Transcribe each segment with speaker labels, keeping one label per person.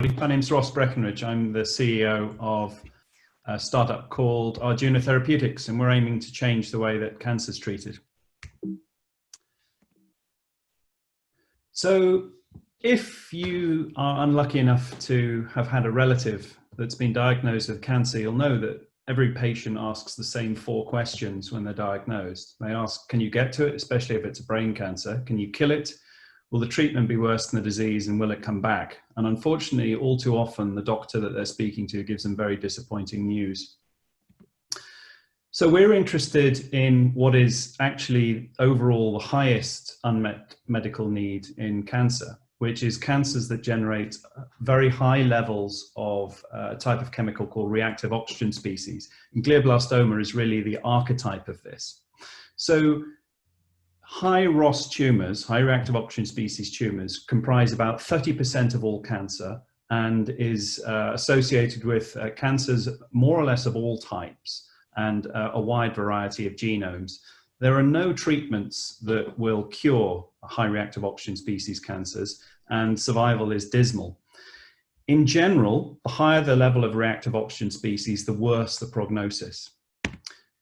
Speaker 1: My name's Ross Breckenridge. I'm the CEO of a startup called Arjuna Therapeutics, and we're aiming to change the way that cancer is treated. So if you are unlucky enough to have had a relative that's been diagnosed with cancer, you'll know that every patient asks the same 4 questions when they're diagnosed. They ask, can you get to it, especially if it's a brain cancer? Can you kill it? Will the treatment be worse than the disease, and will it come back? And unfortunately, all too often, the doctor that they're speaking to gives them very disappointing news. So we're interested in what is actually overall the highest unmet medical need in cancer, which is cancers that generate very high levels of a type of chemical called reactive oxygen species. And glioblastoma is really the archetype of this. So high ROS tumors, high reactive oxygen species tumors, comprise about 30% of all cancer and is associated with cancers more or less of all types and a wide variety of genomes. There are no treatments that will cure high reactive oxygen species cancers, and survival is dismal. In general, the higher the level of reactive oxygen species, the worse the prognosis.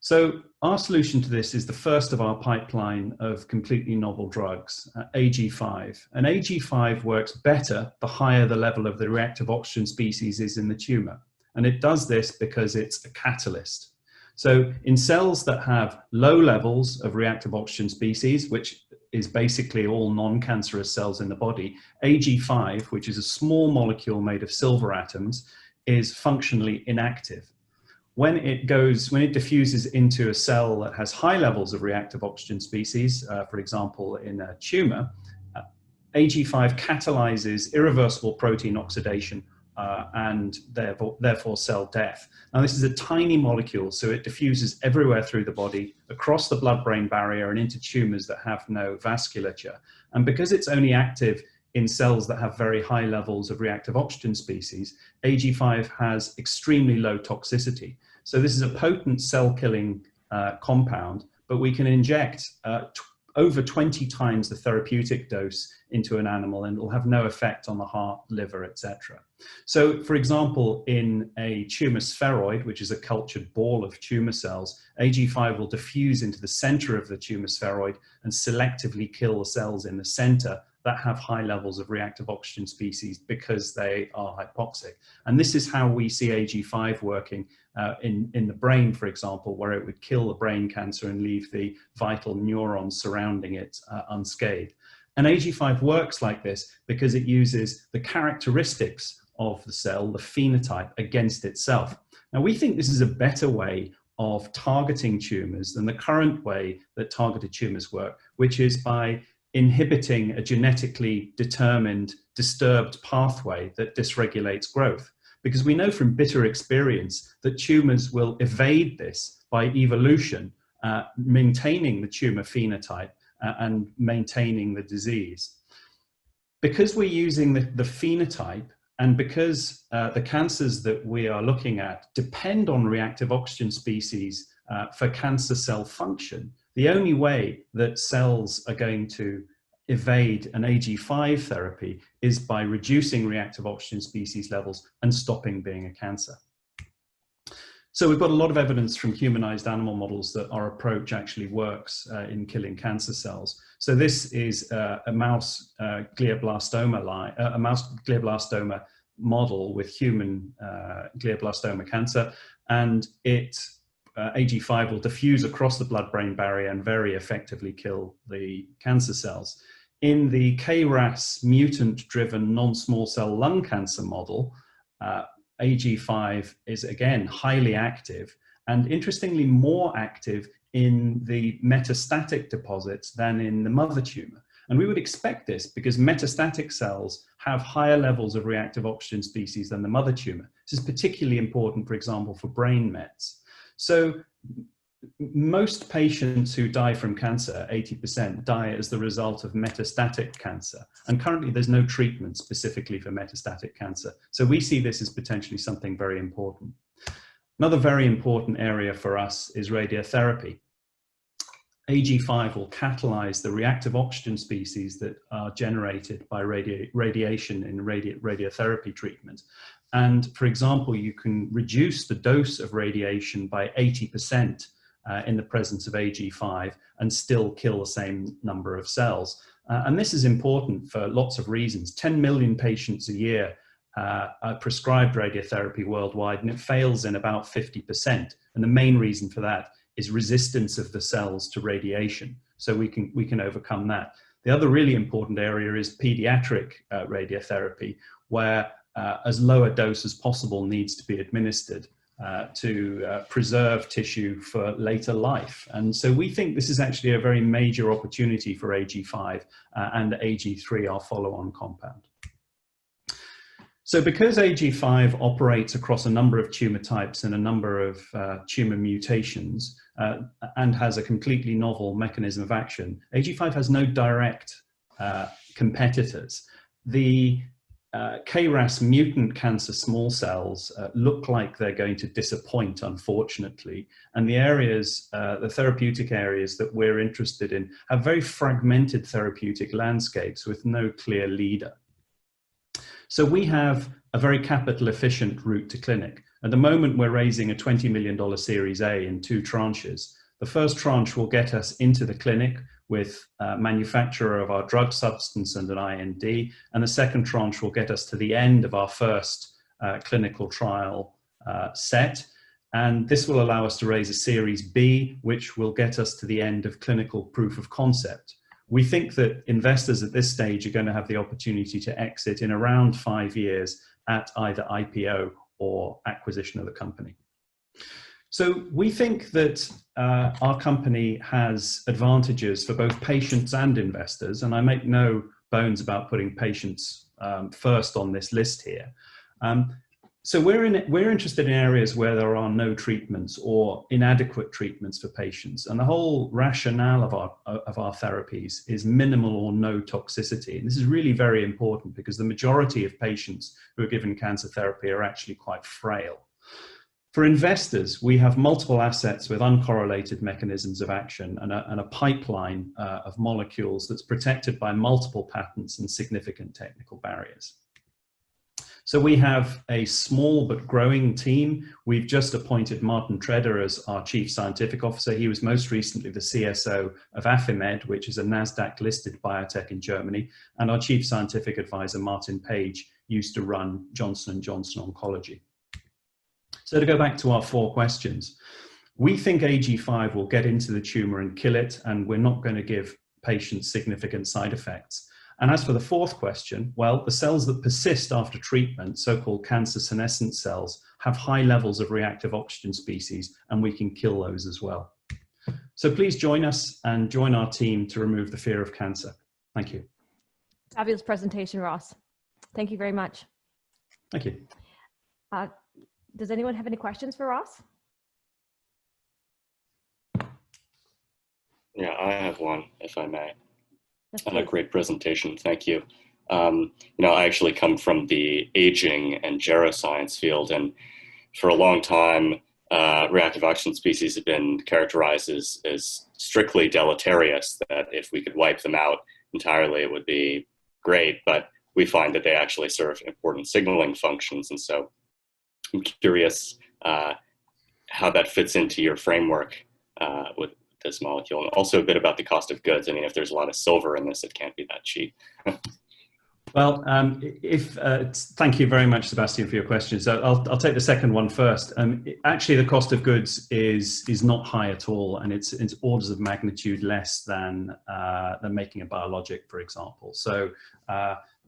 Speaker 1: So our solution to this is the first of our pipeline of completely novel drugs, AG5. And AG5 works better the higher the level of the reactive oxygen species is in the tumor. And it does this because it's a catalyst. So in cells that have low levels of reactive oxygen species, which is basically all non-cancerous cells in the body, AG5, which is a small molecule made of silver atoms, is functionally inactive. When it diffuses into a cell that has high levels of reactive oxygen species, for example, in a tumor, AG5 catalyzes irreversible protein oxidation and therefore cell death. Now, this is a tiny molecule, so it diffuses everywhere through the body, across the blood-brain barrier and into tumors that have no vasculature. And because it's only active in cells that have very high levels of reactive oxygen species, AG5 has extremely low toxicity. So this is a potent cell-killing compound, but we can inject over 20 times the therapeutic dose into an animal, and it will have no effect on the heart, liver, etc. So, for example, in a tumor spheroid, which is a cultured ball of tumor cells, AG5 will diffuse into the center of the tumor spheroid and selectively kill the cells in the center that have high levels of reactive oxygen species because they are hypoxic. And this is how we see AG5 working in the brain, for example, where it would kill the brain cancer and leave the vital neurons surrounding it unscathed. And AG5 works like this because it uses the characteristics of the cell, the phenotype, against itself. Now, we think this is a better way of targeting tumors than the current way that targeted tumors work, which is by inhibiting a genetically determined disturbed pathway that dysregulates growth. Because we know from bitter experience that tumors will evade this by evolution, maintaining the tumor phenotype and maintaining the disease. Because we're using the phenotype, and because the cancers that we are looking at depend on reactive oxygen species for cancer cell function, the only way that cells are going to evade an AG5 therapy is by reducing reactive oxygen species levels and stopping being a cancer. So we've got a lot of evidence from humanized animal models that our approach actually works in killing cancer cells. So this is a mouse glioblastoma model with human glioblastoma cancer, and AG5 will diffuse across the blood-brain barrier and very effectively kill the cancer cells. In the KRAS mutant-driven non-small cell lung cancer model, AG5 is again highly active, and interestingly more active in the metastatic deposits than in the mother tumor. And we would expect this because metastatic cells have higher levels of reactive oxygen species than the mother tumor. This is particularly important, for example, for brain mets. So most patients who die from cancer, 80%, die as the result of metastatic cancer. And currently there's no treatment specifically for metastatic cancer. So we see this as potentially something very important. Another very important area for us is radiotherapy. AG5 will catalyze the reactive oxygen species that are generated by radiation in radiotherapy treatment. And for example, you can reduce the dose of radiation by 80% in the presence of AG5 and still kill the same number of cells. And this is important for lots of reasons. 10 million patients a year are prescribed radiotherapy worldwide, and it fails in about 50%. And the main reason for that is resistance of the cells to radiation. So we can overcome that. The other really important area is pediatric radiotherapy, where as low a dose as possible needs to be administered to preserve tissue for later life. And so we think this is actually a very major opportunity for AG5 and AG3, our follow-on compound. So because AG5 operates across a number of tumor types and a number of tumor mutations and has a completely novel mechanism of action, AG5 has no direct competitors. The KRAS mutant cancer small cells look like they're going to disappoint, unfortunately. And the areas, the therapeutic areas that we're interested in have very fragmented therapeutic landscapes with no clear leader. So we have a very capital efficient route to clinic. At the moment, we're raising a $20 million Series A in 2 tranches. The first tranche will get us into the clinic with manufacturer of our drug substance and an IND. And the second tranche will get us to the end of our first clinical trial set. And this will allow us to raise a Series B, which will get us to the end of clinical proof of concept. We think that investors at this stage are going to have the opportunity to exit in around 5 years at either IPO or acquisition of the company. So we think that our company has advantages for both patients and investors, and I make no bones about putting patients first on this list here. So we're interested in areas where there are no treatments or inadequate treatments for patients. And the whole rationale of our therapies is minimal or no toxicity. And this is really very important because the majority of patients who are given cancer therapy are actually quite frail. For investors, we have multiple assets with uncorrelated mechanisms of action and a pipeline of molecules that's protected by multiple patents and significant technical barriers. So we have a small but growing team. We've just appointed Martin Treder as our Chief Scientific Officer. He was most recently the CSO of Affimed, which is a NASDAQ-listed biotech in Germany. And our Chief Scientific Advisor, Martin Page, used to run Johnson & Johnson Oncology. So to go back to our 4 questions, we think AG5 will get into the tumor and kill it, and we're not going to give patients significant side effects. And as for the 4th question, well, the cells that persist after treatment, so-called cancer senescent cells, have high levels of reactive oxygen species, and we can kill those as well. So please join us and join our team to remove the fear of cancer. Thank you.
Speaker 2: Fabulous presentation, Ross. Thank you very much.
Speaker 1: Thank you.
Speaker 2: Does anyone have any questions for Ross?
Speaker 3: Yeah, I have one, if I may.
Speaker 2: Yes,
Speaker 3: A great presentation, thank you. I actually come from the aging and geroscience field, and for a long time, reactive oxygen species have been characterized as strictly deleterious, that if we could wipe them out entirely, it would be great, but we find that they actually serve important signaling functions, and so I'm curious how that fits into your framework with this molecule, and also a bit about the cost of goods. I mean, if there's a lot of silver in this, it can't be that cheap.
Speaker 1: Well, thank you very much, Sebastian, for your questions. I'll take the second one first. Actually, the cost of goods is not high at all, and it's orders of magnitude less than making a biologic, for example. So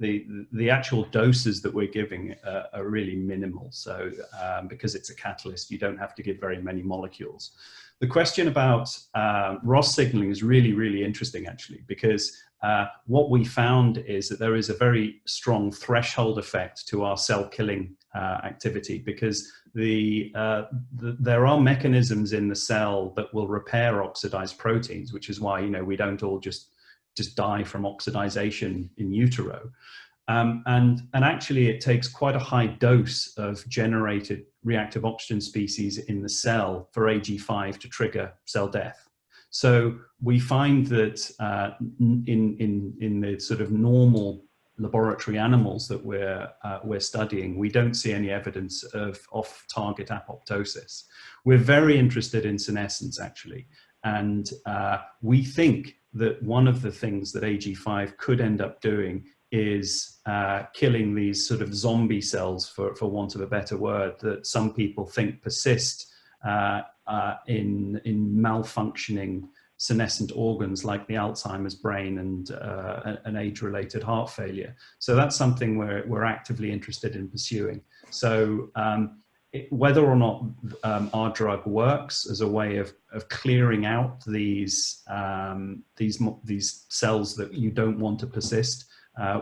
Speaker 1: the actual doses that we're giving are really minimal. So because it's a catalyst, you don't have to give very many molecules. The question about ROS signaling is really, really interesting, actually, because what we found is that there is a very strong threshold effect to our cell killing activity, because there are mechanisms in the cell that will repair oxidized proteins, which is why, we don't all just die from oxidization in utero. And actually, it takes quite a high dose of generated reactive oxygen species in the cell for AG5 to trigger cell death. So we find that in the sort of normal laboratory animals that we're studying, we don't see any evidence of off-target apoptosis. We're very interested in senescence, actually, and we think that one of the things that AG5 could end up doing is killing these sort of zombie cells, for want of a better word, that some people think persist in malfunctioning senescent organs like the Alzheimer's brain and an age-related heart failure. So that's something we're actively interested in pursuing. So whether or not our drug works as a way of clearing out these cells that you don't want to persist,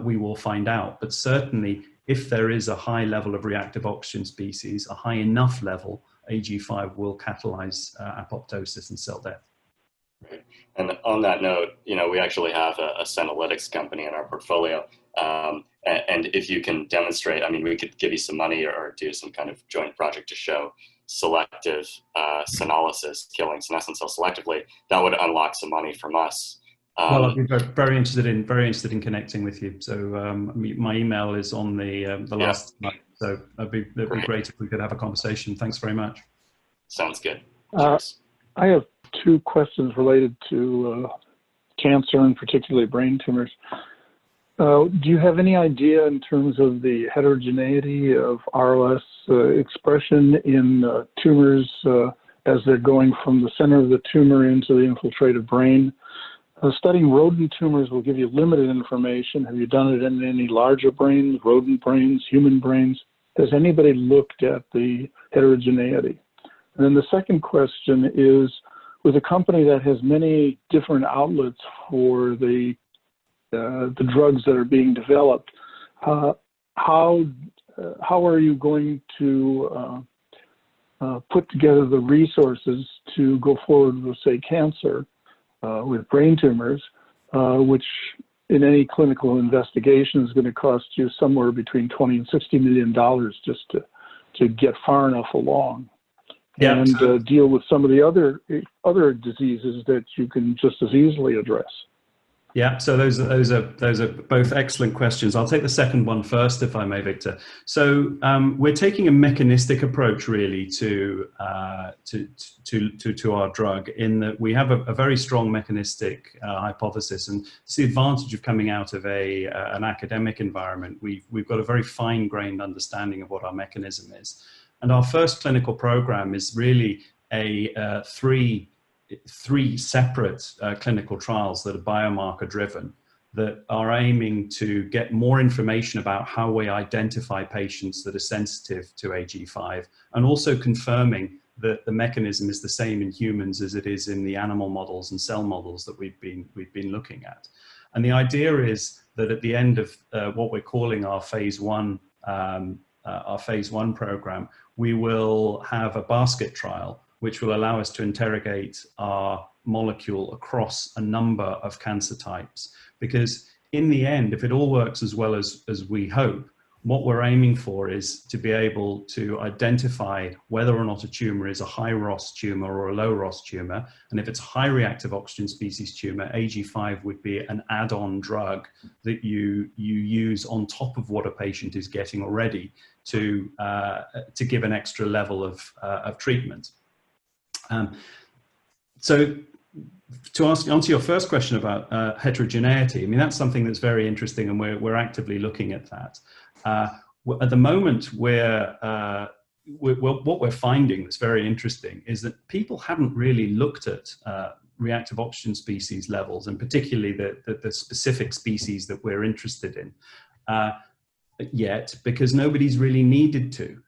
Speaker 1: we will find out. But certainly, if there is a high level of reactive oxygen species, a high enough level, AG5 will catalyze apoptosis and cell death.
Speaker 3: Right. And on that note, we actually have a senolytics company in our portfolio. And if you can demonstrate, I mean, we could give you some money or do some kind of joint project to show selective senolysis, killing senescent cells selectively. That would unlock some money from us.
Speaker 1: Well, I'd be very interested in connecting with you. So my email is on the last slide. So it'd be great if we could have a conversation. Thanks very much.
Speaker 3: Sounds good.
Speaker 4: I have two questions related to cancer and particularly brain tumors. Do you have any idea in terms of the heterogeneity of RLS expression in tumors as they're going from the center of the tumor into the infiltrated brain? Studying rodent tumors will give you limited information. Have you done it in any larger brains, rodent brains, human brains? Has anybody looked at the heterogeneity? And then the second question is, with a company that has many different outlets for the drugs that are being developed, how are you going to put together the resources to go forward with, say, cancer, with brain tumors, which in any clinical investigation is going to cost you somewhere between $20 and $60 million just to get far enough along?
Speaker 1: Yeah,
Speaker 4: and deal with some of the other diseases that you can just as easily address.
Speaker 1: Yeah, so those are both excellent questions. I'll take the second one first, if I may, Victor. So we're taking a mechanistic approach really to our drug, in that we have a very strong mechanistic hypothesis, and it's the advantage of coming out of an academic environment. We've got a very fine-grained understanding of what our mechanism is. And our first clinical program is really three separate clinical trials that are biomarker driven, that are aiming to get more information about how we identify patients that are sensitive to AG5, and also confirming that the mechanism is the same in humans as it is in the animal models and cell models that we've been looking at. And the idea is that at the end of what we're calling our phase one program, we will have a basket trial which will allow us to interrogate our molecule across a number of cancer types. Because in the end, if it all works as well as we hope, what we're aiming for is to be able to identify whether or not a tumor is a high ROS tumor or a low ROS tumor. And if it's a high reactive oxygen species tumor, AG5 would be an add-on drug that you use on top of what a patient is getting already to give an extra level of treatment. So to answer your first question about heterogeneity, I mean, that's something that's very interesting, and we're actively looking at that. At the moment, what we're finding that's very interesting is that people haven't really looked at reactive oxygen species levels, and particularly the specific species that we're interested in yet, because nobody's really needed to.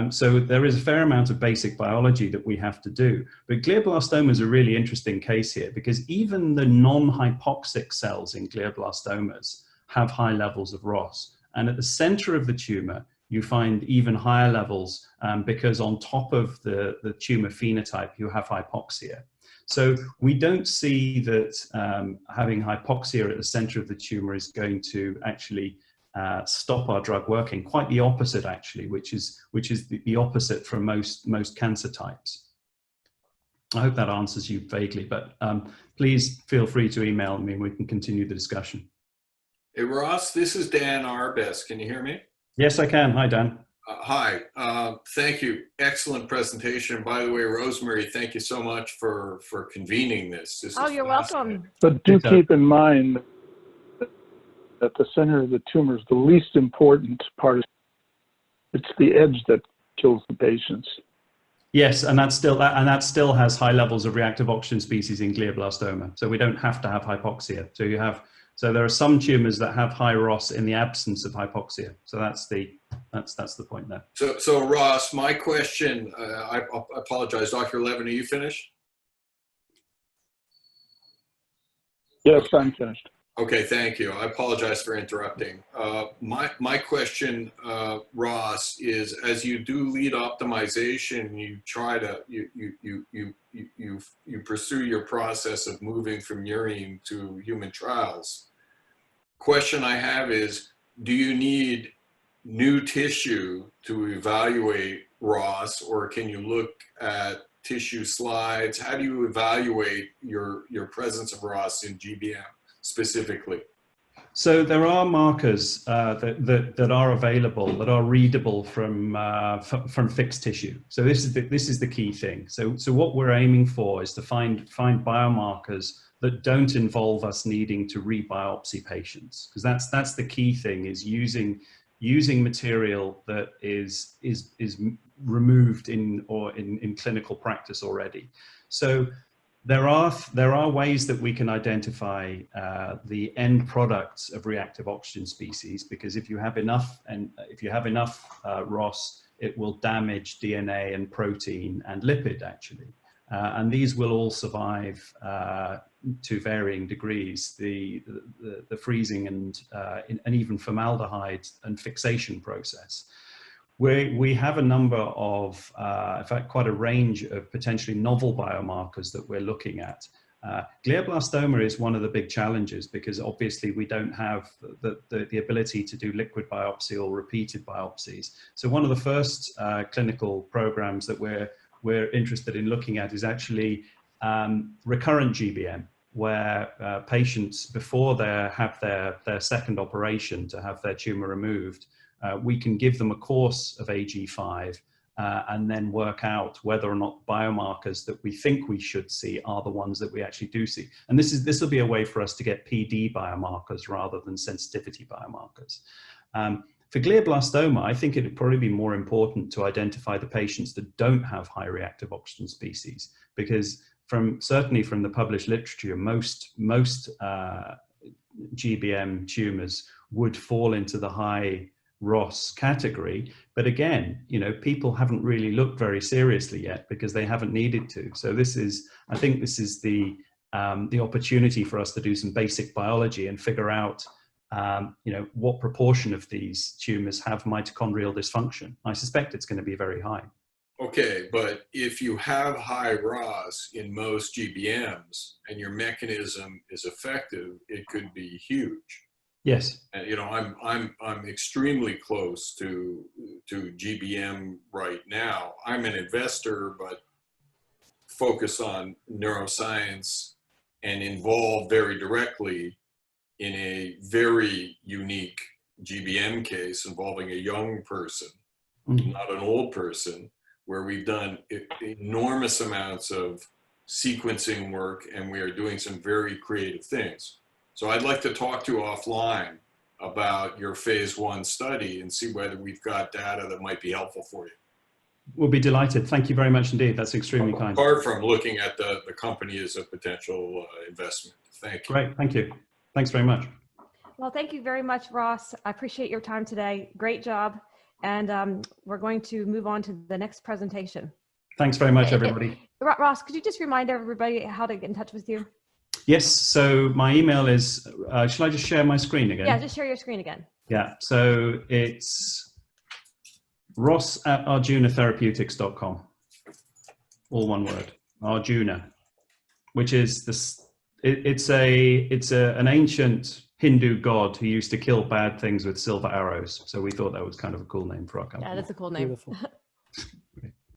Speaker 1: So there is a fair amount of basic biology that we have to do. But glioblastoma is a really interesting case here, because even the non-hypoxic cells in glioblastomas have high levels of ROS. And at the center of the tumor, you find even higher levels because on top of the tumor phenotype, you have hypoxia. So we don't see that having hypoxia at the center of the tumor is going to actually stop our drug working. Quite the opposite, actually, which is the opposite from most cancer types. I hope that answers you vaguely, but please feel free to email me and we can continue the discussion.
Speaker 5: Hey, Ross, this is Dan Arbest. Can you hear me?
Speaker 1: Yes, I can. Hi, Dan.
Speaker 5: Hi. Thank you. Excellent presentation. By the way, Rosemary, thank you so much for convening this.
Speaker 2: Oh, you're welcome.
Speaker 4: But do keep in mind that the center of the tumor is the least important part. It's the edge that kills the patients.
Speaker 1: Yes, and that still has high levels of reactive oxygen species in glioblastoma. So we don't have to have hypoxia. So there are some tumors that have high ROS in the absence of hypoxia. So that's the point there.
Speaker 5: So Ross, my question, I apologize, Dr. Levin, are you finished?
Speaker 4: Yes, I'm finished.
Speaker 5: Okay, thank you. I apologize for interrupting. My question, Ross, is as you do lead optimization, you try to you pursue your process of moving from murine to human trials. Question I have is, do you need new tissue to evaluate ROS, or can you look at tissue slides? How do you evaluate your presence of ROS in GBM? Specifically?
Speaker 1: So there are markers that are available, that are readable from fixed tissue. So this is the key thing. So what we're aiming for is to find biomarkers that don't involve us needing to rebiopsy patients, because that's the key thing, is using material that is removed in clinical practice already. So there are ways that we can identify the end products of reactive oxygen species, because if you have enough ROS, it will damage DNA and protein and lipid actually, and these will all survive to varying degrees. The freezing and even formaldehyde and fixation process. We have a number of, in fact, quite a range of potentially novel biomarkers that we're looking at. Glioblastoma is one of the big challenges because obviously we don't have the ability to do liquid biopsy or repeated biopsies. So one of the first clinical programs that we're interested in looking at is actually recurrent GBM, where patients, before they have their second operation to have their tumor removed, we can give them a course of AG5 and then work out whether or not biomarkers that we think we should see are the ones that we actually do see. And this will be a way for us to get PD biomarkers rather than sensitivity biomarkers. For glioblastoma, I think it would probably be more important to identify the patients that don't have high reactive oxygen species, because certainly from the published literature, most GBM tumors would fall into the high ROS category. But again, people haven't really looked very seriously yet because they haven't needed to. So I think this is the opportunity for us to do some basic biology and figure out what proportion of these tumors have mitochondrial dysfunction. I suspect it's going to be very high.
Speaker 5: Okay, but if you have high ROS in most GBMs and your mechanism is effective, it could be huge.
Speaker 1: Yes.
Speaker 5: And I'm extremely close to GBM right now. I'm an investor, but focus on neuroscience and involved very directly in a very unique GBM case involving a young person, not an old person, where we've done enormous amounts of sequencing work and we are doing some very creative things. So I'd like to talk to you offline about your phase 1 study and see whether we've got data that might be helpful for you.
Speaker 1: We'll be delighted. Thank you very much indeed. That's extremely kind.
Speaker 5: Apart from looking at the company as a potential investment. Thank you.
Speaker 1: Great. Thank you. Thanks very much.
Speaker 2: Well, thank you very much, Ross. I appreciate your time today. Great job. And we're going to move on to the next presentation.
Speaker 1: Thanks very much, everybody.
Speaker 2: Ross, could you just remind everybody how to get in touch with you?
Speaker 1: Yes, so my email is, shall I just share my screen again?
Speaker 2: Yeah, just share your screen again.
Speaker 1: Yeah, so it's ross@arjunatherapeutics.com. All one word, Arjuna, which is it's an ancient Hindu god who used to kill bad things with silver arrows. So we thought that was kind of a cool name for our company.
Speaker 2: Yeah, that's a cool name.
Speaker 6: Beautiful.